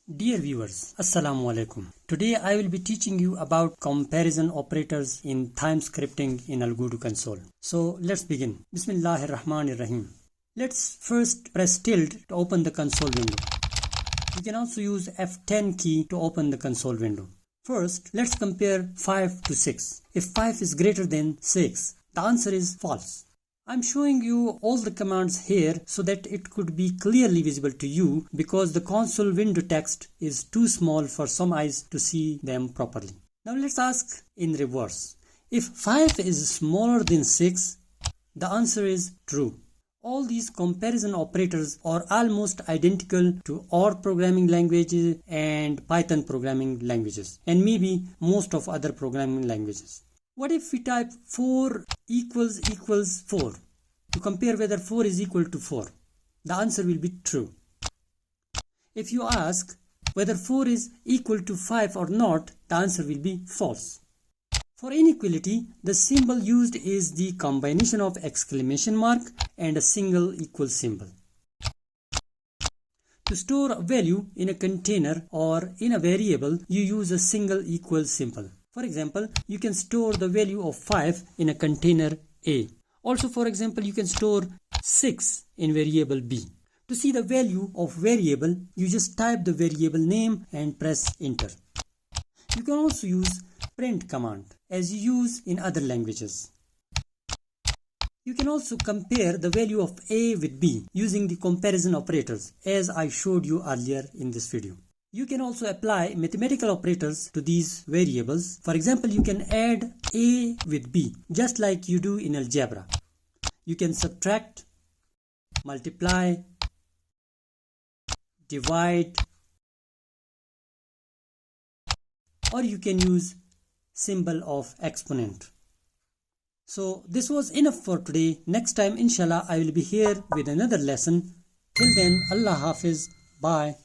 Dear viewers, Assalamu alaikum. Today I will be teaching you about comparison operators in Thyme scripting in Algodoo console. So let's begin. Bismillahir Rahmanir Rahim. Let's first press tilde to open the console window. You can also use F10 key to open the console window. First, let's compare 5 to 6. If 5 is greater than 6, the answer is false. I'm showing you all the commands here so that it could be clearly visible to you because the console window text is too small for some eyes to see them properly. Now let's ask in reverse. If 5 is smaller than 6, the answer is true. All these comparison operators are almost identical to OR programming languages and Python programming languages and maybe most of other programming languages. What if we type 4 equals 4 to compare whether 4 is equal to 4? The answer will be true. If you ask whether 4 is equal to 5 or not, the answer will be false. For inequality, the symbol used is the combination of exclamation mark and a single equal symbol. To store a value in a container or in a variable, you use a single equal symbol. For example, you can store the value of 5 in a container A. Also, for example, you can store 6 in variable B. To see the value of variable, you just type the variable name and press enter. You can also use print command as you use in other languages. You can also compare the value of A with B using the comparison operators as I showed you earlier in this video. You can also apply mathematical operators to these variables. For example, you can add A with B just like you do in algebra. You can subtract, multiply, divide, or you can use symbol of exponent. So this was enough for today. Next time, inshallah, I will be here with another lesson. Till then, Allah Hafiz. Bye.